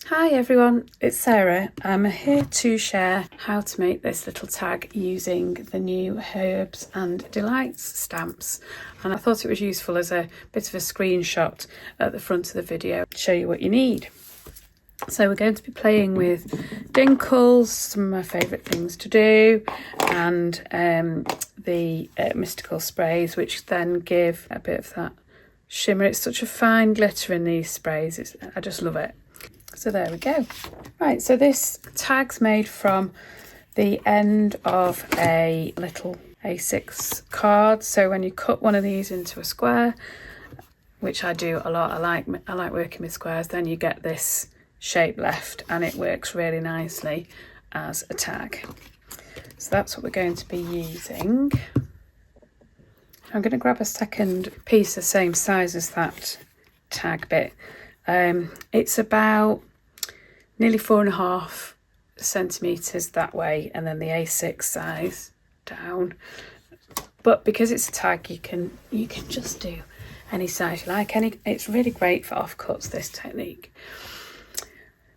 Hi everyone, it's Sarah. I'm here to share how to make this little tag using the new Herbs and Delights stamps, and I thought it was useful as a bit of a screenshot at the front of the video to show you what you need. So we're going to be playing with Dinkles, some of my favourite things to do, and the mystical sprays, which then give a bit of that shimmer. It's such a fine glitter in these sprays, I just love it. So there we go. Right, so this tag's made from the end of a little A6 card. So when you cut one of these into a square, which I do a lot, I like working with squares, then you get this shape left and it works really nicely as a tag. So that's what we're going to be using. I'm going to grab a second piece the same size as that tag bit. It's about nearly 4.5 centimetres that way, and then the A6 size down. But because it's a tag, you can just do any size you like. It's really great for offcuts, this technique.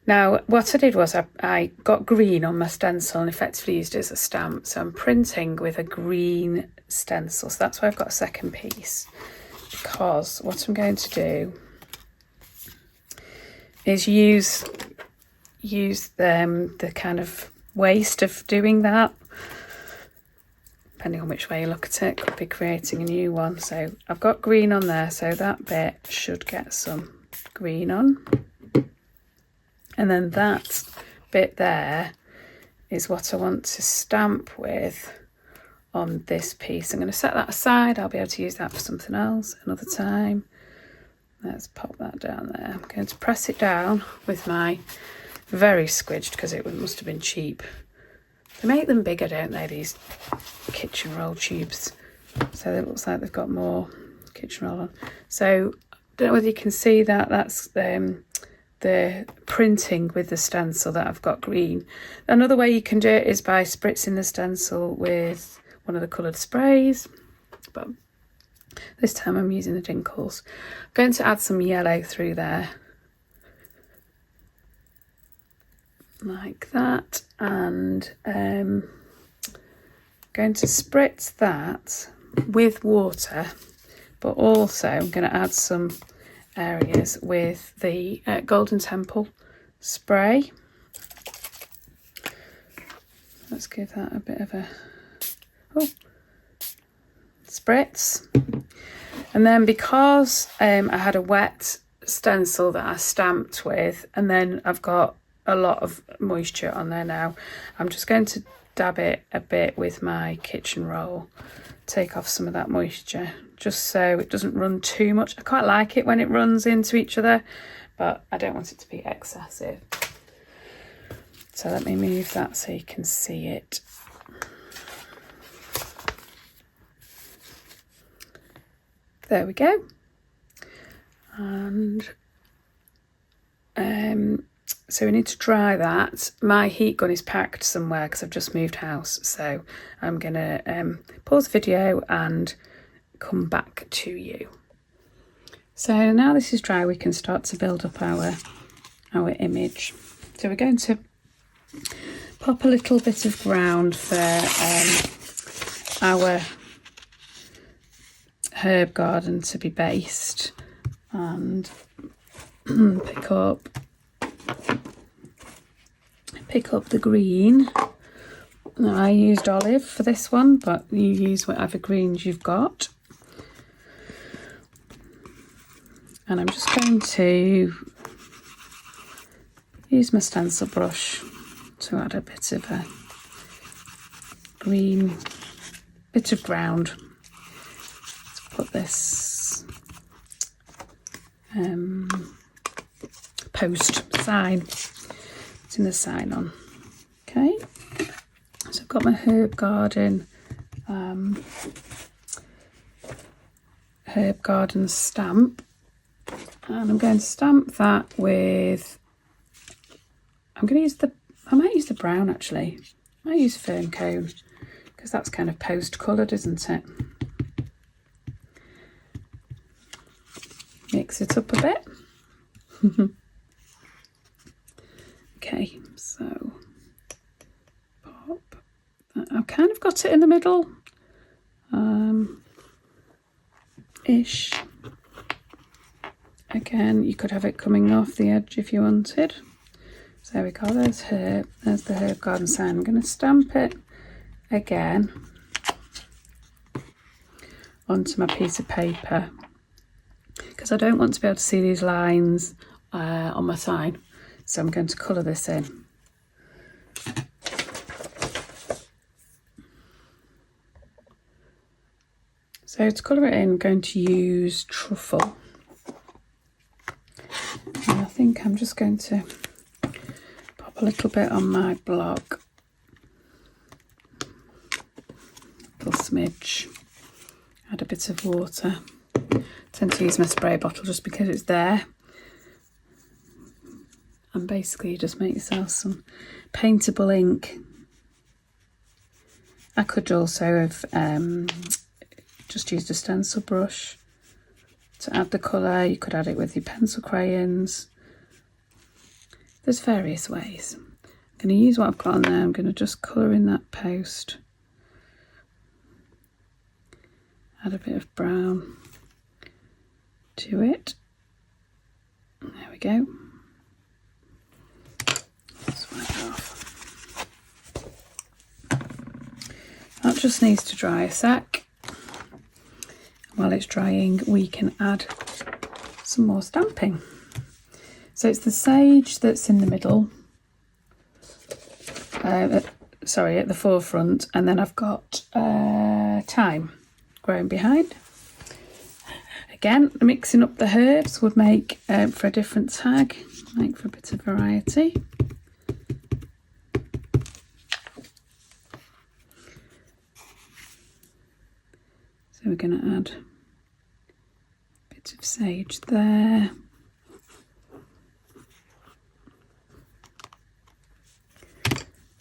Now, what I did was I got green on my stencil and effectively used it as a stamp. So I'm printing with a green stencil. So that's why I've got a second piece, because what I'm going to do is use the kind of waste of doing that. Depending on which way you look at it, could be creating a new one. So I've got green on there, so that bit should get some green on. And then that bit there is what I want to stamp with on this piece. I'm going to set that aside. I'll be able to use that for something else another time. Let's pop that down there. I'm going to press it down with my very squidged, because it must have been cheap. They make them bigger, don't they, these kitchen roll tubes? So it looks like they've got more kitchen roll on. So I don't know whether you can see that. That's the printing with the stencil that I've got green. Another way you can do it is by spritzing the stencil with one of the coloured sprays. But this time I'm using the Dinkles. I'm going to add some yellow through there. Like that. And going to spritz that with water. But also I'm going to add some areas with the Golden Temple spray. Let's give that a bit of a spritz. And then because I had a wet stencil that I stamped with, and then I've got a lot of moisture on there now, I'm just going to dab it a bit with my kitchen roll, take off some of that moisture, just so it doesn't run too much. I quite like it when it runs into each other, but I don't want it to be excessive. So let me move that so you can see it. There we go. And so we need to dry that. My heat gun is packed somewhere because I've just moved house. So I'm going to pause the video and come back to you. So now this is dry, we can start to build up our image. So we're going to pop a little bit of ground for our herb garden to be based, and pick up the green. Now I used olive for this one, but you use whatever greens you've got. And I'm just going to use my stencil brush to add a bit of a green, bit of ground. Put this post sign, putting the sign on. Okay, so I've got my herb garden stamp, and I'm going to stamp that with, I might use the brown actually. I might use fern cone because that's kind of post coloured, isn't it? Mix it up a bit. way. So pop. I've kind of got it in the middle, ish. Again, you could have it coming off the edge if you wanted. So there we go, there's the herb garden sign. I'm going to stamp it again onto my piece of paper because I don't want to be able to see these lines on my sign. So I'm going to colour this in. So to colour it in, I'm going to use truffle. And I think I'm just going to pop a little bit on my block. A little smidge. Add a bit of water. I tend to use my spray bottle just because it's there. And basically you just make yourself some paintable ink. I could also have just used a stencil brush to add the colour. You could add it with your pencil crayons. There's various ways. I'm going to use what I've got on there. I'm going to just colour in that post. Add a bit of brown to it. There we go. Let's wipe it off. That just needs to dry a sec. While it's drying, we can add some more stamping. So it's the sage that's in the middle, sorry, at the forefront, and then I've got thyme growing behind. Again, mixing up the herbs would make for a different tag, make for a bit of variety. So we're going to add a bit of sage there.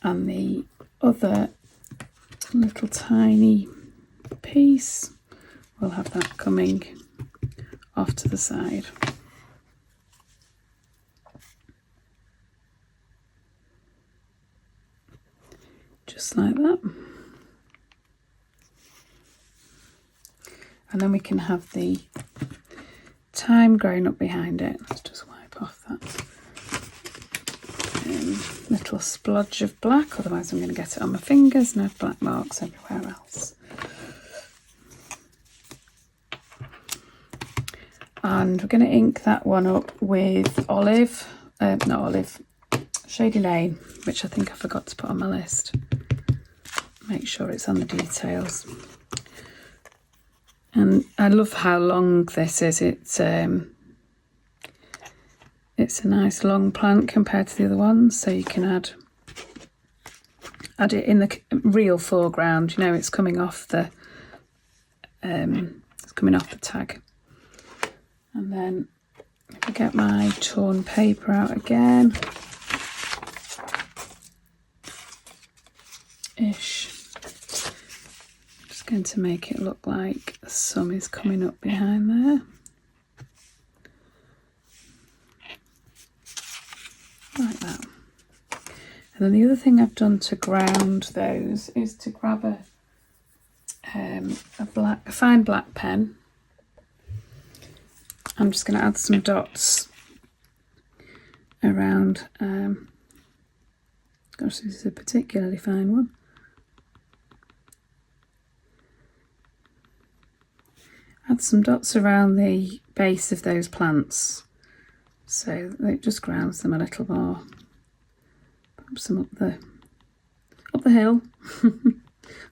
And the other little tiny piece, we'll have that coming off to the side. Just like that. And then we can have the thyme growing up behind it. Let's just wipe off that little splodge of black, otherwise I'm going to get it on my fingers and have black marks everywhere else. And we're going to ink that one up with Shady Lane, which I think I forgot to put on my list. Make sure it's on the details. And I love how long this is. It's a nice long plant compared to the other ones, so you can add it in the real foreground. You know, it's coming off the tag. And then if I get my torn paper out again, ish. Just going to make it look like the sun is coming up behind there. Like that. And then the other thing I've done to ground those is to grab a fine black pen. I'm just going to add some dots around. Gosh, this is a particularly fine one. Add some dots around the base of those plants, so it just grounds them a little more. Pop some up the hill,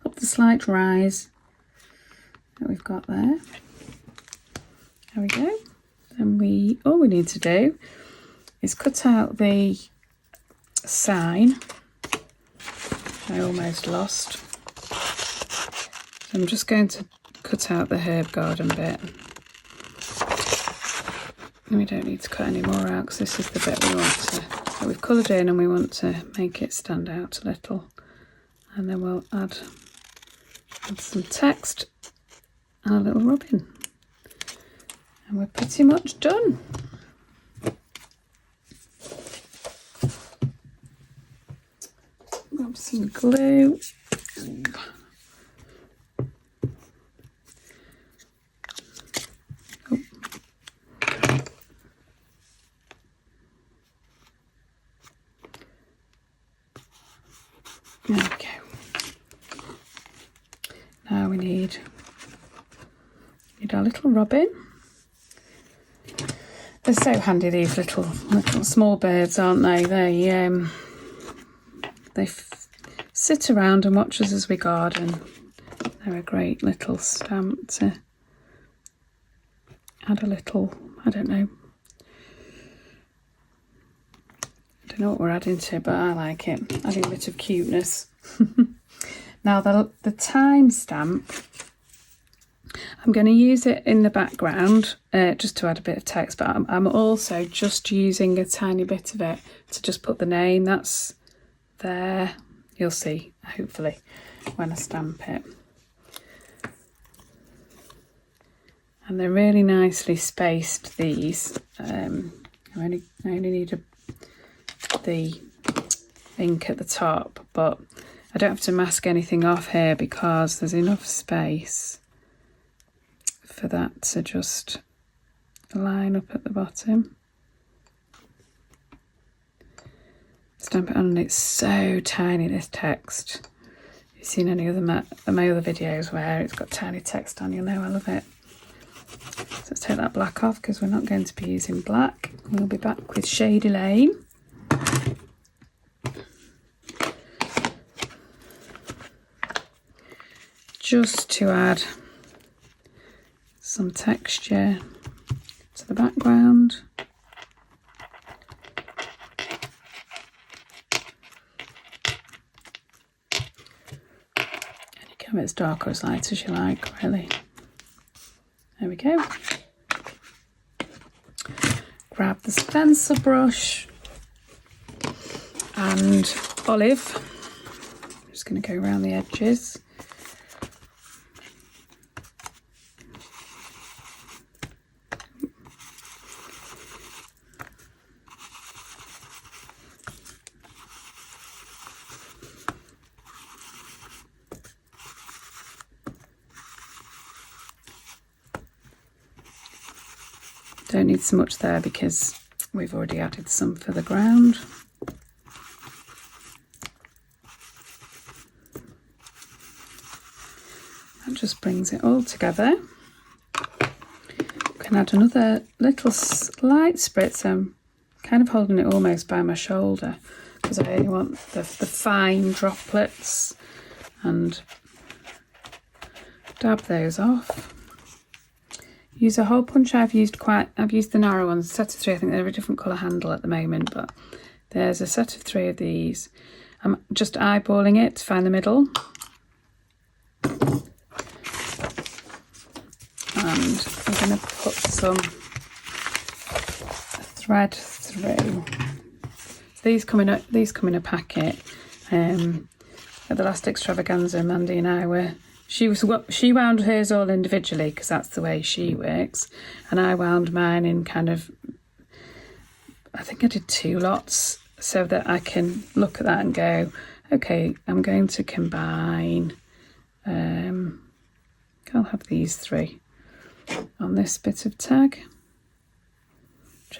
up the slight rise that we've got there. There we go. And all we need to do is cut out the sign, which I almost lost. So I'm just going to cut out the herb garden bit. And we don't need to cut any more out because this is the bit that we've coloured in, and we want to make it stand out a little. And then we'll add some text and a little rubbing. And we're pretty much done. some glue. Oh. There we go. Now we need our little robin. They're so handy, these little small birds, aren't they? They sit around and watch us as we garden. They're a great little stamp to add a little, I don't know what we're adding to, but I like it, adding a bit of cuteness. Now the thyme stamp, I'm going to use it in the background just to add a bit of text, but I'm also just using a tiny bit of it to just put the name. That's there. You'll see, hopefully, when I stamp it. And they're really nicely spaced, these. I only need the ink at the top, but I don't have to mask anything off here because there's enough space for that to just line up at the bottom. Stamp it on, and it's so tiny, this text. If you've seen any other my other videos where it's got tiny text on, you'll know I love it. So let's take that black off because we're not going to be using black. We'll be back with Shady Lane. Just to add some texture to the background. And you can have it as dark or as light as you like, really. There we go. Grab the stencil brush and olive. I'm just going to go around the edges. Don't need so much there because we've already added some for the ground. That just brings it all together. Can add another little slight spritz. I'm kind of holding it almost by my shoulder because I only want the fine droplets, and dab those off. Use a hole punch. I've used the narrow ones, a set of 3. I think they're a different colour handle at the moment, but there's a set of 3 of these. I'm just eyeballing it to find the middle. And I'm going to put some thread through. So these come in a packet. At the last extravaganza, Mandy and I were. She wound hers all individually because that's the way she works, and I wound mine in kind of, I think I did 2 lots so that I can look at that and go, okay, I'm going to combine, I'll have these 3 on this bit of tag.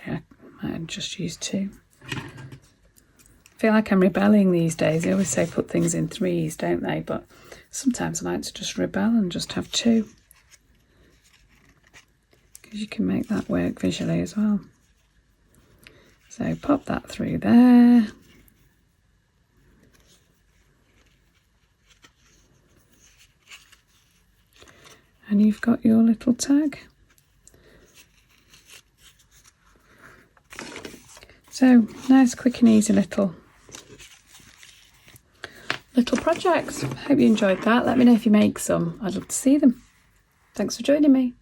I might just use 2. I feel like I'm rebelling these days. They always say put things in 3s, don't they? But sometimes I like to just rebel and just have 2. Because you can make that work visually as well. So pop that through there. And you've got your little tag. So nice, quick and easy little projects. Hope you enjoyed that. Let me know if you make some. I'd love to see them. Thanks for joining me.